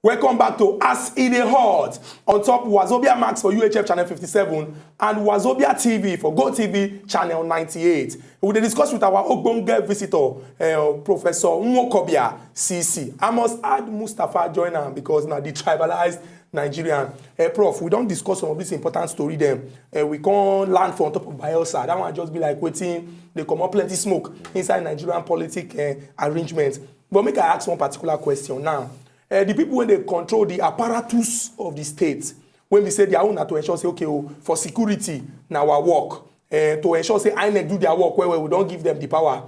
Welcome back to As in a Hot on top Wazobia Max for UHF channel 57 and Wazobia TV for GoTV channel 98. We will discuss with our Ogbonge visitor, Professor Nwokobia CC. I must add Mustafa join am because now the tribalized Nigerian. Prof, we don't discuss some of this important story then. We can't land from top of Bielsa. That one just be like waiting, they come up plenty smoke inside Nigerian politic arrangements. But make I ask one particular question now. The people when they control the apparatus of the state, when we say their own to ensure say okay, for security now our work, to ensure say INEC do their work where we don't give them the power.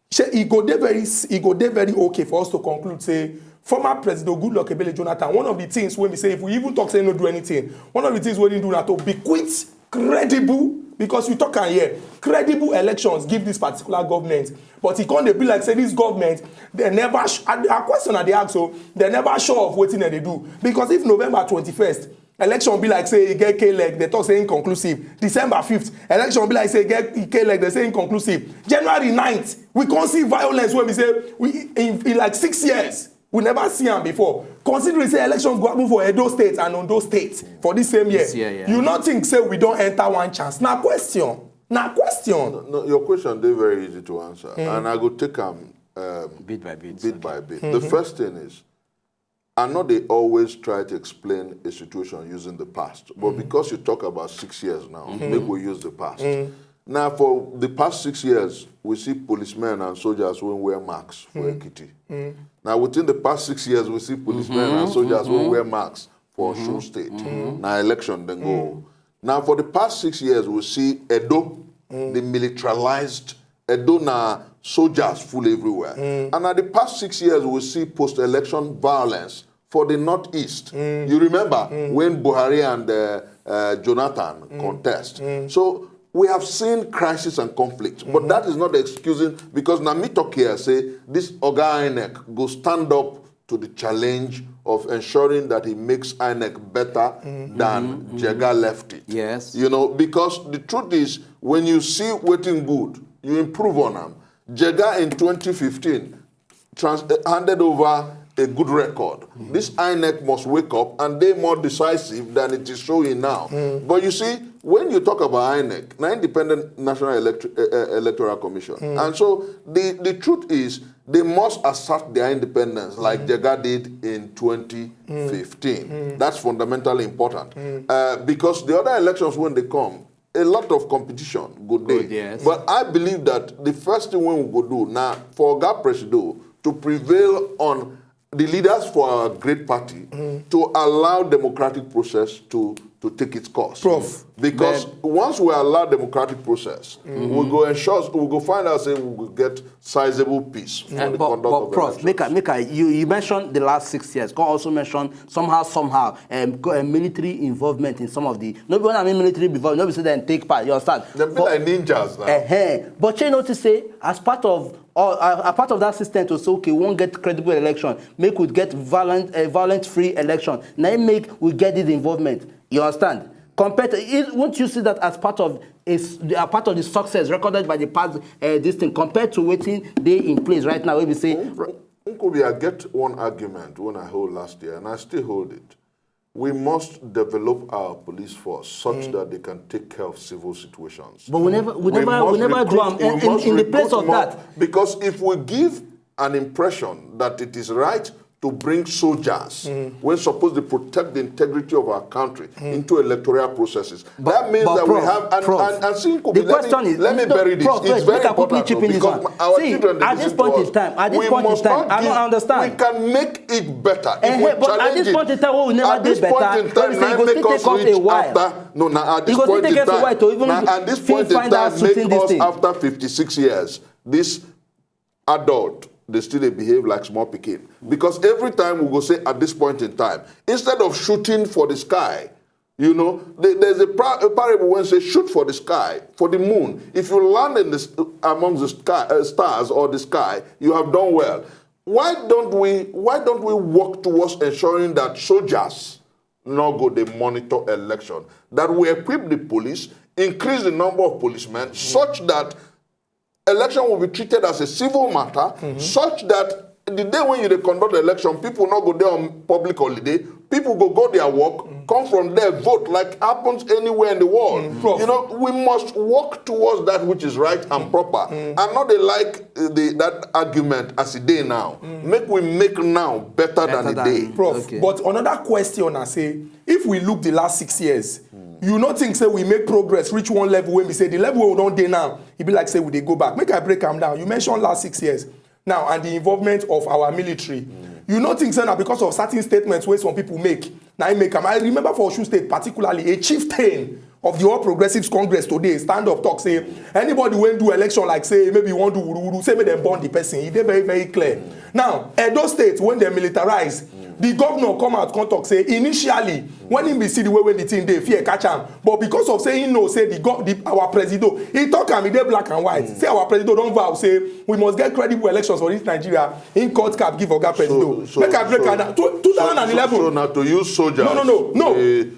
It go there very okay for us to conclude say former President Goodluck Ebele Jonathan, one of the things when we say if we even talk say no do anything, one of the things we didn't do now to bequeath credible, because we talk here, credible elections give this particular government. But it can't be like say this government, they never, a question that they ask, so they never show of what they do. Because if November 21st, election be like say, get K-leg, they talk say inconclusive. December 5th, election be like say, get K-leg, they say inconclusive. January 9th, we can't see violence when we say, in like 6 years, we never see them before. Considering say elections go happen for Edo State and Ondo State for this same year. Yeah. You not think say we don't enter one chance. Now question. No, your question is very easy to answer. And I go take them bit by bit. The first thing is, I know they always try to explain a situation using the past. But because you talk about 6 years now, maybe we use the past. Now, for the past 6 years, we see policemen and soldiers who wear masks for Ekiti. Now, within the past 6 years, we see policemen and soldiers who wear masks for Osun State. Now, election then go. Now, for the past 6 years, we see Edo, the militarized Edo na soldiers full everywhere. And at the past 6 years, we see post-election violence for the Northeast. You remember when Buhari and Jonathan contest. So, we have seen crisis and conflict, but that is not excusing, because now me talk here say this Oga INEC go stand up to the challenge of ensuring that he makes INEC better than Jega left it. Yes. You know, because the truth is, when you see waiting good, you improve on them. Jega in 2015 handed over a good record. This INEC must wake up and be more decisive than it is showing now. But you see, when you talk about INEC, the Independent National Electoral Commission, and so the truth is they must assert their independence like Jega did in 2015. That's fundamentally important. Because the other elections, when they come, a lot of competition good day. Yes. But I believe that the first thing we will do now for Oga Presido to prevail on the leaders for our great party to allow democratic process to take its course. Prof. Because once we allow democratic process, we'll go find out say we will get sizable peace for the conduct of Prof, you mentioned the last 6 years. Can also mention somehow military involvement in some of the. No, when I mean military involvement, nobody say then take part. You understand? They be like ninjas now. But you notice say as part of that system to say okay, we won't get credible election, make we get violent-free election. Now make we get this involvement. You understand? Compared to, won't you see that as part of the success recorded by the past this thing compared to waiting they in place right now? Where we say, Nkobi, I get one argument when I hold last year, and I still hold it. We must develop our police force such that they can take care of civil situations. But we never do in the place of that. Because if we give an impression that it is right to bring soldiers when supposed to protect the integrity of our country into electoral processes. That means that we have let me bury this. It's very important because our children at this point in time, I don't understand. We can make it better. But at this point in time, we will never do better. At this point in time, make us after 56 years. This adult, they still behave like small pikin. Because every time we go say at this point in time, instead of shooting for the sky, you know, there's a parable when say shoot for the sky, for the moon. If you land in among the sky, stars or the sky, you have done well. Why don't we work towards ensuring that soldiers not go they monitor election, that we equip the police, increase the number of policemen such that election will be treated as a civil matter, such that the day when you dey conduct the election, people not go there on public holiday. People go their work, come from there, vote like happens anywhere in the world. Prof. You know, we must work towards that which is right and proper. And not they like that argument as a day now. Make we make now better than the day. Prof, Okay. but another question I say, if we look the last 6 years, you not think say we make progress, reach one level when we say the level we don't dey now, it be like say we dey go back. Make I break them down. You mentioned last 6 years now and the involvement of our military. You not think say now because of certain statements where some people make, now I make them. I remember for Osun State particularly, a chieftain of the All Progressives Congress today stand up talk say anybody when do election like say maybe you want to wuru say make them burn the person. It dey very very clear. Now Edo State when they militarize, the governor come out come talk say initially when him be see the way when the thing dey fear catch am, but because of say he know say our president he talk am he dey black and white say our president don vow say we must get credible elections for this Nigeria. Him cut cap give oga president. Make I break am down. 2011. So now to use soldiers. No.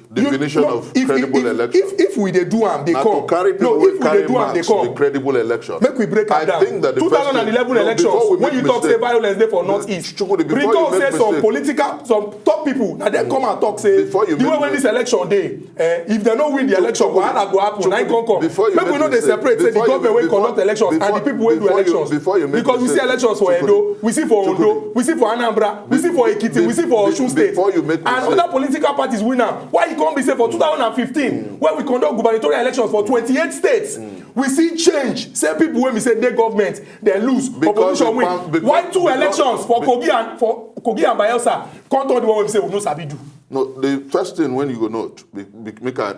The definition of credible election. If we dey do am, they Now come. to carry people No, if we carry dey do am, they marks, the come. credible election. Make we break am down. I think that the 2011 elections, when you talk say violence dey for northeast, Chukudi, before recall you make say some mistake. political, some top people, na dem come and talk say Before you the make way when this election dey, if dem no win the election, wahala go happen. Na im come. Before you Make we make no dey mistake, separate say the before you- government wey before- conduct elections and the before- people wey do before you- elections. before you make Because we see mistake. elections for Chukudi. Edo, we see for Ondo, Chukudi. we see for Anambra, we see for Ekiti, we see for Osun State, before you make and mistake. other political parties win am. Why e come be say for 2015 when we conduct gubernatorial elections for 28 states, we see change. Say people wey be say dey government dem lose, Because opposition win. because- Why two because- elections for Kogi and Bayelsa come turn the one wey be say we no sabi do. No, the first thing when you go note, make I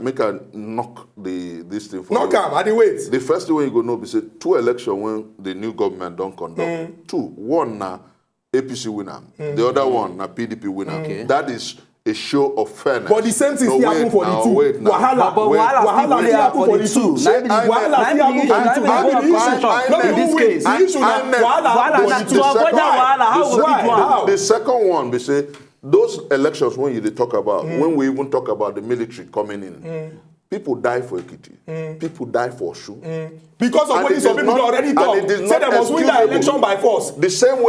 knock this thing for Knock you. am, I dey wait. The first thing when you go know be say 2 elections when the new government don't conduct. 2, one na APC winner, the other one na PDP winner. Okay. That is a show of fairness. But the same thing still happen for the two. Wait now. Wahala, But Wait. wahala still happen for the two. Na im be the- Wahala na im still be happen the- for na the im two. be Na the im be the issue. constitution. No be In this who win. case. The issue na wahala Wahala happen na for the to two. avoid that wahala, how we Why? fit do am? How? The second one, they say, those elections when you dey talk about, when we even talk about the military coming in, people die for Ekiti, people die for Osun. Because of And when it some is people not- already and talk, it is say not they must win that excusable. election by force. The same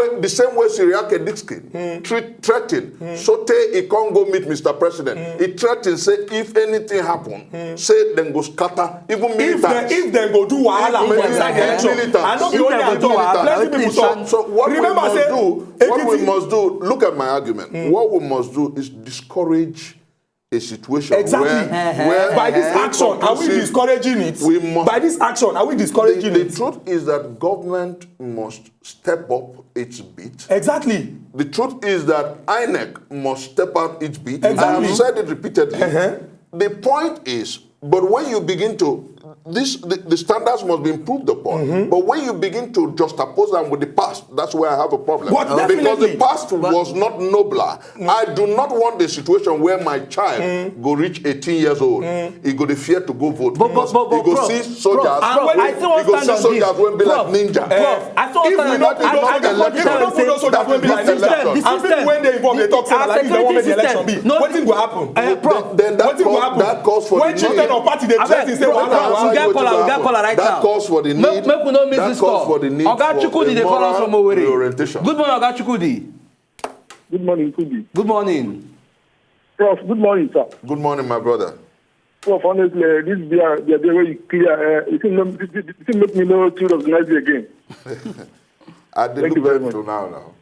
way Syriac Dixkin threatened, Sote he can't go meet Mr. President. He threatened, say if anything happen, say then go scatter, even militants. If dem go do wahala for inside the election, I no be If only dem go am do talk, wahala, plenty people talk. So what Remember we must say do, what we Ekiti- must do, look at my argument. What we must do is discourage a situation Exactly. where By this action, are we inconclusive- discouraging it? We must- By this action, are we discouraging the it? truth is that government must step up its bit. Exactly. The truth is that INEC must step out its bit. I Exactly. have said it repeatedly. The point is, but when you begin to, the standards must be improved upon. But when you begin to juxtapose them with the past, that's where I have a problem. But Because definitely. the past was not nobler. I do not want a situation where my child go reach 18 years old. He go the fear to go vote. But, because but, he go prof, see soldiers. prof, I still want he go stand see on soldiers this. when be like Prof, ninja. Prof, I still If want we stand no on put those I- soldiers, if we no put those soldiers wey be like the ninja, system, and people when dey involve dey talk say na like this dem wan make the election be, wetin go happen? Prof, Then that Wetin go calls- happen? that calls for When the chieftain need. of party dey threaten say Prof, wahala Prof, go we get happen. caller right now. That calls for the need. Make we no miss that this calls call. for the need Oga for Chukwudi a dey call us from moral Owerri. reorientation. Good morning, Oga Chukwudi. Good morning, Kudi. Good morning. Prof, good morning, sir. Good morning, my brother. Prof, honestly, this beer, the way you clear, it didn't make me know to recognize you again. I did Thank you look very back much. to now.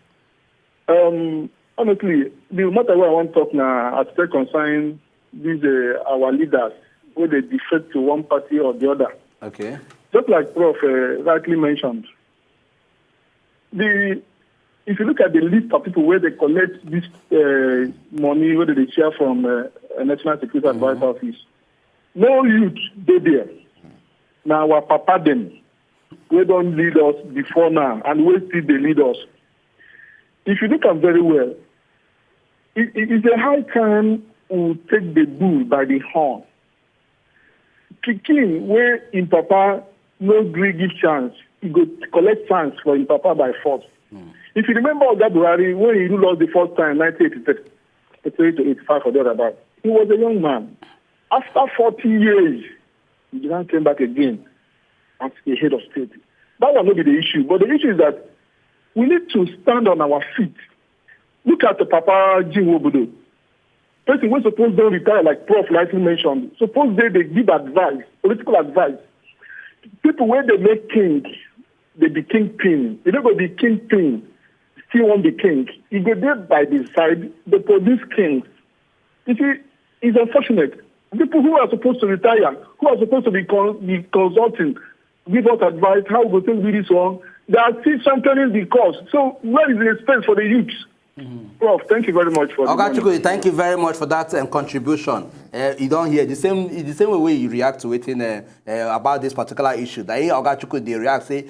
Honestly, the matter where I want to talk now, as per concern these our leaders, where they defect to one party or the other. Okay. Just like Prof rightly mentioned, if you look at the list of people where they collect this money, where they share from National Security Advice Office, no youth they there. Now our papa them, we don't lead us before now, and we still they lead us. If you look at very well, it's a high time we take the bull by the horn. Pikin where in papa no gree give chance, he go collect chance for in papa by force. If you remember Oga Buhari, when he lost the first time, 1983 to 85 or thereabout, he was a young man. After 40 years, he then came back again as the head of state. That was not be the issue. But the issue is that we need to stand on our feet. Look at the Papa Jim Wobodo. Person who suppose don't retire, like Prof. Lightly mentioned. Suppose they give advice, political advice. People where they make king, they be kingpin. They don't go be kingpin, still want the king. You go there by the side, they produce kings. You see, it's unfortunate. People who are supposed to retire, who are supposed to be consulting, give us advice, how we go do this one, they are still championing the cause. So where is the respect for the youth? Prof, thank you very much for Oga Chukwu, thank you very much for that contribution. You don't hear the same way you react to it about this particular issue. That Oga Chukwu, they react, say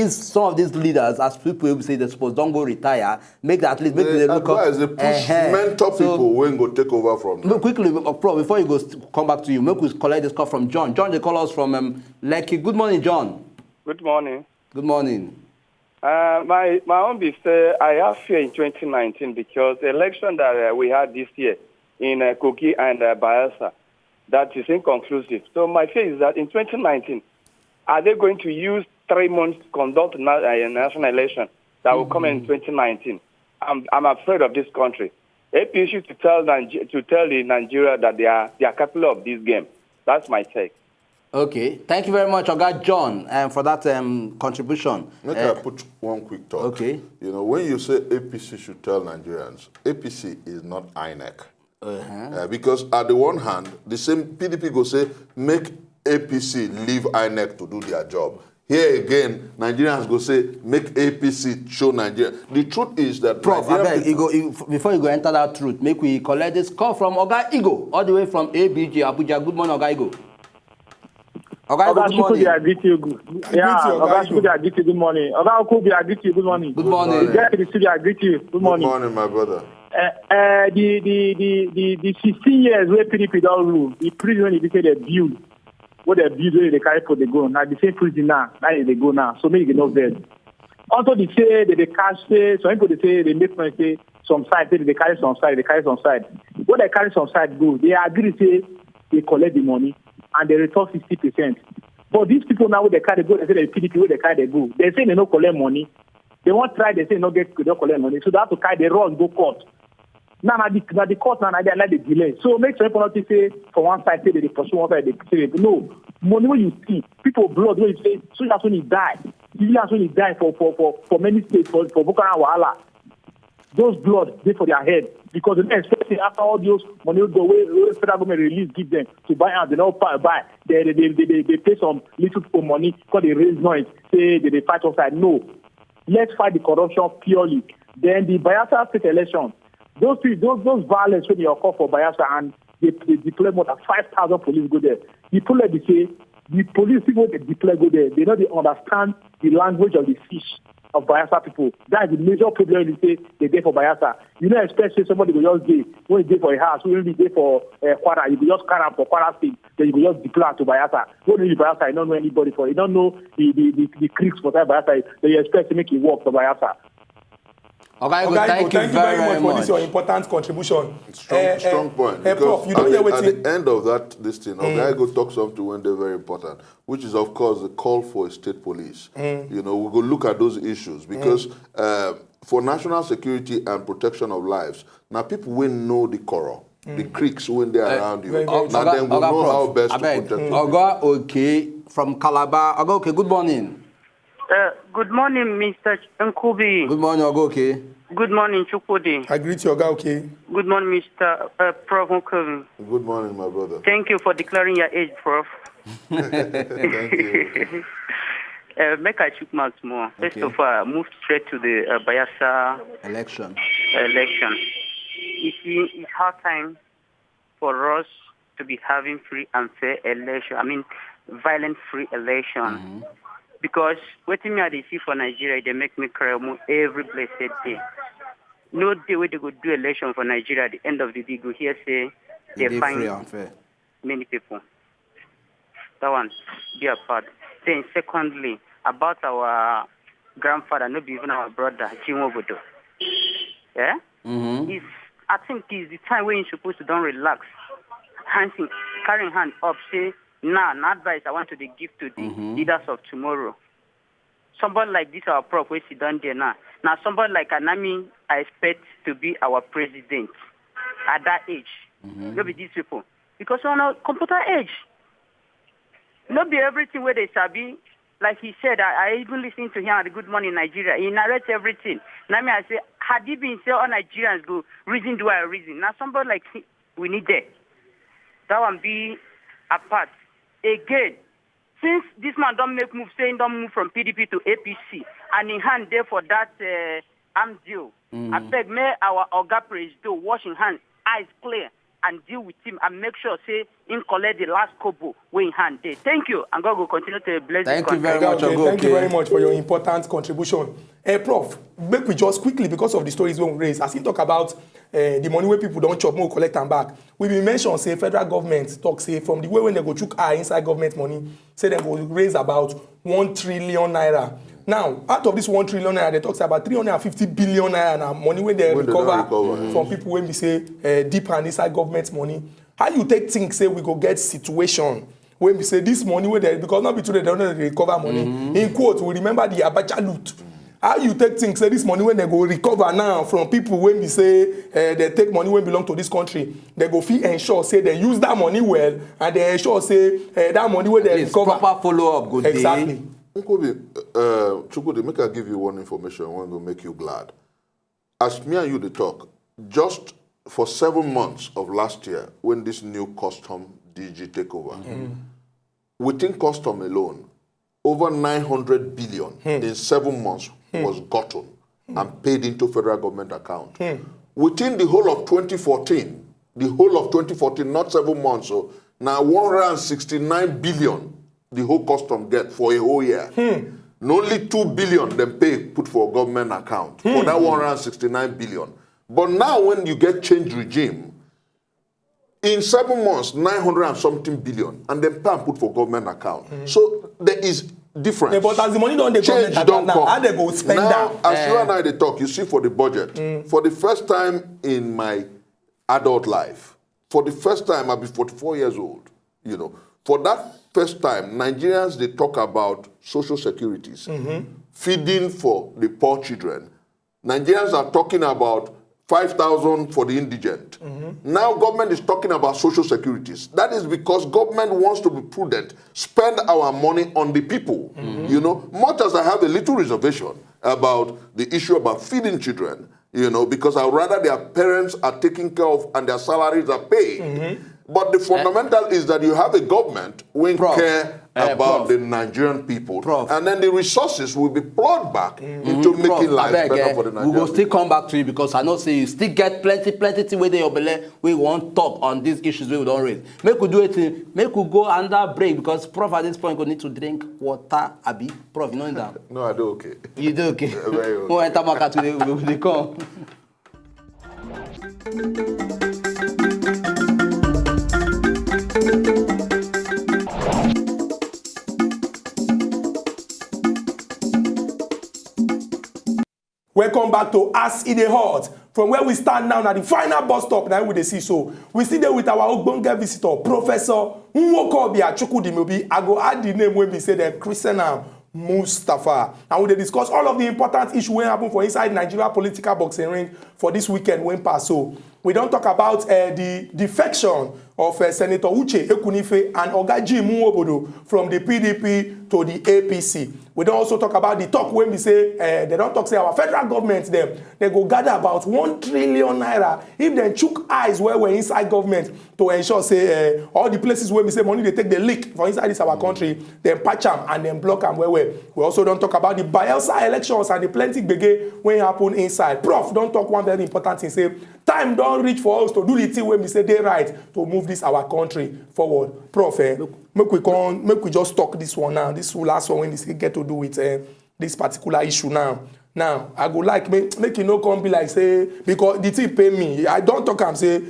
some of these leaders, as people will say, they suppose don't go retire, make that at least make the look up. They push mentor people when go take over from them. Quickly, Prof, before you go come back to you, make we collect this call from John. John, they call us from Lekki. Good morning, John. Good morning. Good morning. My own be say I have fear in 2019 because the election that we had this year in Kogi and Bayelsa, that is inconclusive. So my fear is that in 2019, are they going to use 3 months to conduct a national election that will come in 2019? I'm afraid of this country. APC should tell the Nigeria that they are capable of this game. That's my take. Okay, thank you very much, Oga John, for that contribution. Let me put one quick thought. Okay. You know, when you say APC should tell Nigerians, APC is not INEC. Because at the one hand, the same PDP go say, make APC leave INEC to do their job. Here again, Nigerians go say, make APC show Nigeria. The truth is that... Prof, before you go enter that truth, make we collect this call from Oga Igo, all the way from ABG, Abuja. Good morning, Oga Igo. Oga Chukwu, I greet you. Yeah, Oga Chukwu, I greet you. Good morning. Oga Okubi, I greet you. Good morning. Good morning. Get to the studio, I greet you. Good morning. Good morning, my brother. The 16 years where PDP don't rule, the prison they say they build, what they build where they carry for the go. Now the same prison now they go now. So many know that. Also they say that they cash say, some people they say they make money say some side, say they carry some side, What they carry some side go, they agree to say they collect the money and they return 50%. But these people now, when they carry go, they say they PDP, where they carry go. They say they don't collect money. They won't try, they say they don't collect money. So they have to carry the run, go court. Now the court now they like the delay. So make sure people not say for one side say they pursue one side, they say no. Money when you see, people blood when you say, so that's when he die. That's when he die for many states, for Boko Haram Wahala. Those blood, they for their head. Because the expecting after all those money go away, federal government release, give them to buy out, they don't buy. They pay some little for money because they raise noise, say they fight outside. No. Let's fight the corruption purely. Then the Bayelsa state election, those violence when they occur for Bayelsa and they deploy more than 5,000 police go there. The police they say, the police people they deploy go there, they understand the language of the fish of Bayelsa people. That is the major problem they say they get for Bayelsa. You don't expect somebody will just get when you get for a house, when you get for Kwara, you will just carry up for Kwara State, then you will just deploy to Bayelsa. When you Bayelsa, you don't know anybody for it. You don't know the creeks for that Bayelsa, then you expect to make it work for Bayelsa. Okay, thank you very much for this your important contribution. Strong point. Prof, you don't hear at the end of this thing, Oga talk something when they're very important, which is of course the call for a state police. You know, we go look at those issues because for national security and protection of lives, now people will know the coral, the creeks when they're around you. Now then we'll know how best to protect them. Oga, okay, from Calabar. Oga, okay, good morning. Good morning, Mr. Nkubi. Good morning, Oga, okay. Good morning, Chukwudi. I greet you, Oga, okay. Good morning, Mr. Prof. Nkubi. Good morning, my brother. Thank you for declaring your age, Prof. Thank you. Make I check mouth more. First of all, move straight to the Bayelsa election. It's hard time for us to be having free and fair election. I mean, violent-free election. Because waiting me at the see for Nigeria, they make me cry every blessed day. No day where they go do election for Nigeria, at the end of the day, go here say they find free and fair. Many people. That one, be apart. Then secondly, about our grandfather, not even our brother, Jim Wobodo. Yeah? I think it's the time when you're supposed to don't relax. Carrying hand up, say, an advice I want to give to the leaders of tomorrow. Somebody like this, our prof, we sit down there now. Now, somebody like Anami, I expect to be our president at that age. Not be these people. Because we're on a computer age. Not be everything where they shall be. Like he said, I even listened to him at the Good Morning Nigeria. He narrates everything. Now, I say, had he been say all Nigerians go, reason do I reason? Now, somebody like him, we need that. That one be apart. Again, since this man don't make move, saying don't move from PDP to APC, and in hand there for that arm deal, I beg may our Oga Presido wash in hand, eyes clear, and deal with him and make sure say him collect the last kobo way in hand there. Thank you, and God will continue to bless Thank the you very country. much. Thank you very much for your important contribution. Prof, make we just quickly, because of the stories we raise, as he talk about the money where people don't chop, more collect them back. We been mention say federal government talk say from the way when they go chook inside government money, say they go raise about 1 trillion naira. Now, out of this 1 trillion naira, they talk about 350 billion naira now, money when they recover from people when we say deep and inside government money. How you take things say we go get situation when we say this money where they, because not be today they don't recover money. In quote, we remember the Abacha loot. How you take things say this money when they go recover now from people when we say they take money when belong to this country, they go fee ensure say they use that money well and they ensure say that money where they recover. Proper follow up, good exactly. day. Chukwudi, make I give you one information when will make you glad. As me and you they talk, just for 7 months of last year, when this new custom DG take over, within custom alone, over 900 billion in 7 months was gotten and paid into federal government account. Within the whole of 2014, not 7 months, so now 169 billion the whole custom get for a whole year. And only 2 billion them pay put for government account for that 169 billion. But now when you get change regime, in 7 months, 900 and something billion, and then PAM put for government account. So there is difference. Yeah, but as the money don't they change government don't now, come. how they go spend now, that? as you and I they talk, you see for the budget, for the first time in my adult life, for the first time I'll be 44 years old, you know, for that first time, Nigerians, they talk about social securities, feeding for the poor children. Nigerians are talking about 5,000 for the indigent. Now government is talking about social securities. That is because government wants to be prudent, spend our money on the people. You know, much as I have a little reservation about the issue about feeding children, you know, because I'd rather their parents are taken care of and their salaries are paid. But the fundamental is that you have a government who care about the Nigerian people, and then the resources will be poured back into making life better for the Nigerian people. We will still come back to you because I know say you still get plenty things where your belly we won't talk on these issues we don't raise. Make we do it. Make we go under break because Prof at this point we need to drink water. Abi, Prof, you know that? No, I do okay. You do okay. Very okay. We'll enter market today. We will come. Welcome back to As in the Hot. From where we stand now, at the final bus stop, now we dey see so. We sit there with our Ogbonge visitor, Professor Nwokobia Chukwudimobi. I go add the name when we say the Christian Mustafa. And we dey discuss all of the important issues wey happen for inside Nigeria political boxing ring for this weekend when pass. So we don't talk about the defection of Senator Uche Ekunife and Oga Jim Nwobodo from the PDP to the APC. We don't also talk about the talk when we say, they don't talk say our federal government, they go gather about 1 trillion naira if they chook eyes where we're inside government to ensure say all the places where we say money they take the leak for inside this our country, then patch them and then block them where we also don't talk about the Bayelsa elections and the plenty gbege when happen inside. Prof, don't talk one very important thing, say time don't reach for us to do the thing when we say they right to move this our country forward. Prof, make we just talk this one now. This last one when this get to do with this particular issue now. Now, I go like make you no come be like say because the thing pay me. I don't talk and say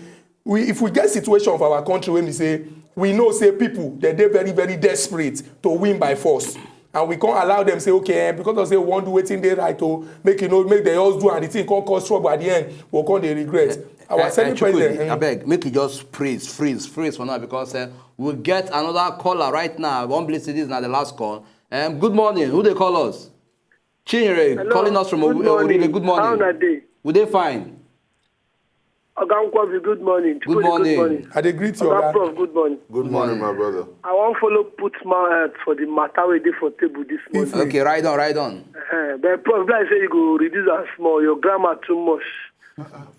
if we get situation of our country when we say we know say people they're very very desperate to win by force. And we can't allow them say, okay, because of say we want to do waiting they right to make you know, make the all do and the thing can't cause trouble at the end, we'll come they regret. Our Senate President. I beg, make you just freeze for now because we'll get another caller right now. I won't believe this is not the last call. Good morning. Who they call us? Chinyere, Hello. calling us from Good morning. Orire. Good morning. How are they? Would they fine? Ogankwavi, good morning. Good morning. Good morning. I dey greet you, Oga. Prof, good morning. Good morning, my brother. I want follow put my for the matter we did for table this morning. Okay, right on, right on. But Prof, like I say you go reduce and small. Your grammar too much.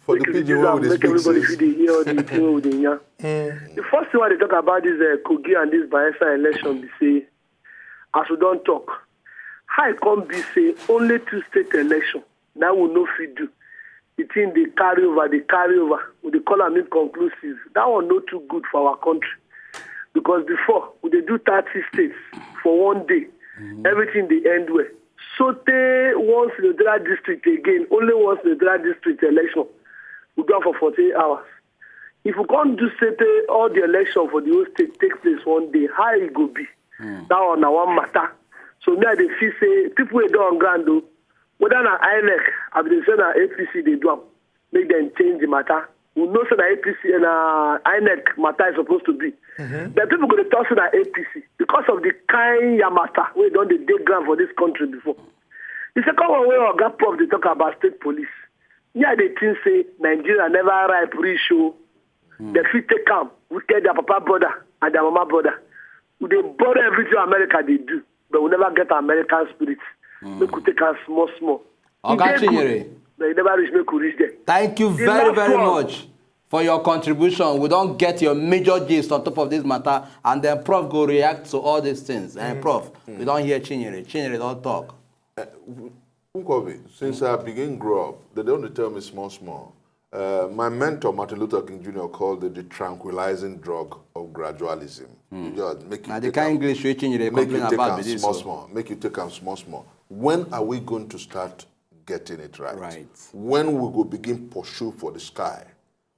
For the Make you PG, reduce what am, would they make speak everybody says? feel they hear all the thing with the yarn. The first thing I they talk about is Kogi and this Bayelsa election. They say, as we don't talk, how it come be say only 2 state election that will no fit do. The thing they carry over, we they call them inconclusive. That one not too good for our country. Because before, we they do 30 states for one day, everything they end well. So they once the Federal district again, only once the Federal district election, we go for 48 hours. If we can't do say all the election for the whole state take place one day, how it go be? That one na one matter. So now they feel say people who do on ground though, whether na INEC, I been say na APC they do am, make them change the matter. We know say na APC and INEC matter is supposed to be. But people go to talk say na APC because of the kind Yamata we don't dey ground for this country before. The second one where Oga Prof they talk about state police. Yeah, they think say Nigeria never ripe reach show. They fit take am, we tell their papa brother and their mama brother. We dey borrow everything America they do, but we never get American spirit. Make we take am small. Oga Chinyere. But you never reach, make we reach there. Thank you The very, last very one. much for your contribution. We don't get your major gist on top of this matter, and then Prof go react to all these things. And Prof, we don't hear Chinyere. Chinyere don't talk. Unkobi, since I began grow up, they don't tell me small. My mentor, Martin Luther King Jr., called it the tranquilizing drug of gradualism. You just make you Now the take kind am- English wey Chinyere make you complain take about am be this. small. Make you take them small. When are we going to start getting it right? Right. When we go begin pursue for the sky?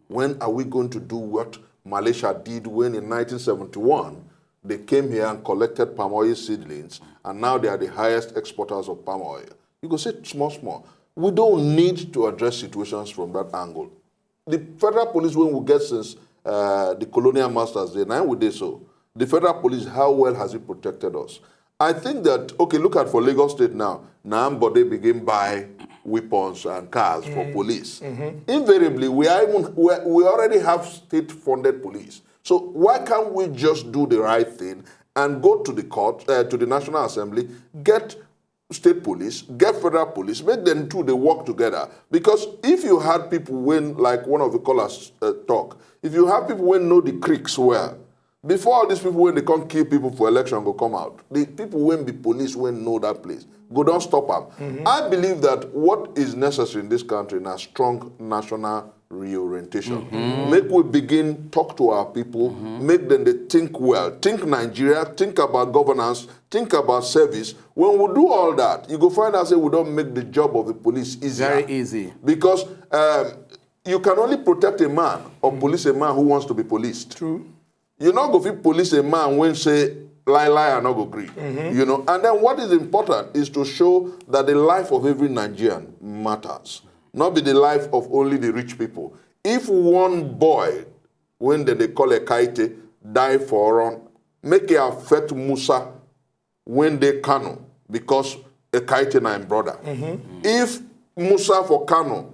When are we going to do what Malaysia did when in 1971 they came here and collected palm oil seedlings, and now they are the highest exporters of palm oil? You go say small. We don't need to address situations from that angle. The federal police, when we get since the colonial masters, now we did so. The federal police, how well has it protected us? I think that, okay, look at for Lagos State now. Now, but they begin buy weapons and cars for police. Invariably, we already have state-funded police. So why can't we just do the right thing and go to the court, to the National Assembly, get state police, get federal police, make them two, they work together. Because if you had people when, like one of the callers talk, if you have people when know the creeks well, before all these people when they can't kill people for election go come out, the people when be police when know that place, go don't stop them. I believe that what is necessary in this country is a strong national reorientation. Make we begin talk to our people, make them they think well, think Nigeria, think about governance, think about service. When we do all that, you go find out say we don't make the job of the police easier. Very easy. Because you can only protect a man or police a man who wants to be policed. True. You not go fit police a man when say lie and not go agree. You know, and then what is important is to show that the life of every Nigerian matters, not be the life of only the rich people. If one boy, when they call a Kaite, die for run, make it affect Musa when they Kano because a Kaite na him brother. If Musa for Kano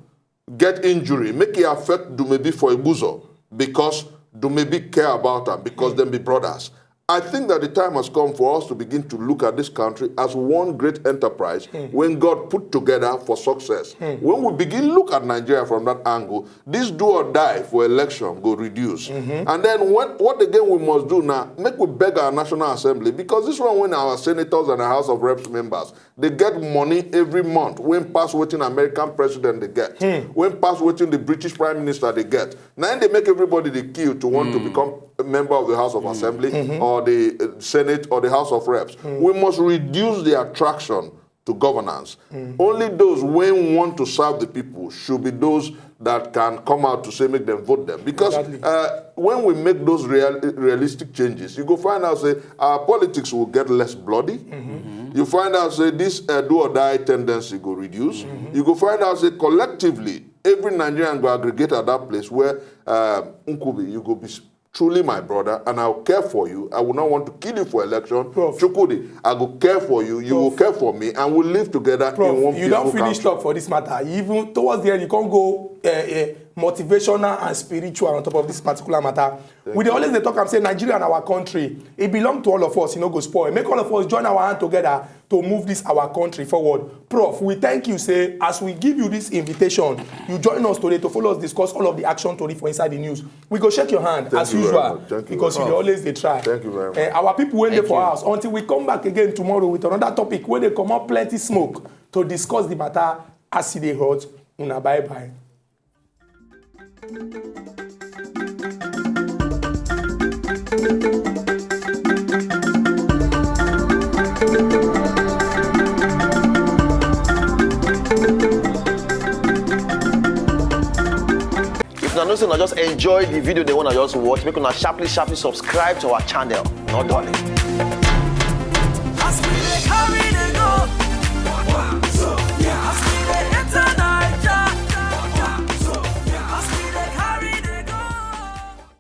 get injury, make it affect Dumebi for Ibuzo because Dumebi care about them because them be brothers. I think that the time has come for us to begin to look at this country as one great enterprise when God put together for success. When we begin look at Nigeria from that angle, this do or die for election go reduce. And then what again we must do now, make we beg our National Assembly, because this one when our senators and the House of Reps members, they get money every month when pass waiting American president they get, when pass waiting the British Prime Minister they get. Now they make everybody the queue to want to become a member of the House of Assembly or the Senate or the House of Reps. We must reduce the attraction to governance. Only those when want to serve the people should be those that can come out to say make them vote them. Because when we make those realistic changes, you go find out say our politics will get less bloody. You find out say this do or die tendency go reduce. You go find out say collectively every Nigerian go aggregate at that place where you go be truly my brother, and I'll care for you. I will not want to kill you for election. Prof. Chukudi, I will care for you. You will care for me, and we'll live together in one Prof, you don't peaceful finish country. talk for this matter. Even towards the end, you can't go motivational and spiritual on top of this particular matter. We dey always dey talk and say Nigeria and our country, it belong to all of us, go spoil. Make all of us join our hand together to move this our country forward. Prof, we thank you, say, as we give you this invitation, you join us today to follow us discuss all of the action story for Inside the News. We go shake your hand Thank as you very usual, much. Thank you because you very dey much. always dey try. Thank you very much. Our people wait there for you. us until we come back again tomorrow with another topic where they come out plenty smoke to discuss the matter as e dey hot. Una bye bye. If una know say una just enjoy the video they wanna just watch, make una sharply subscribe to our channel. Not darling.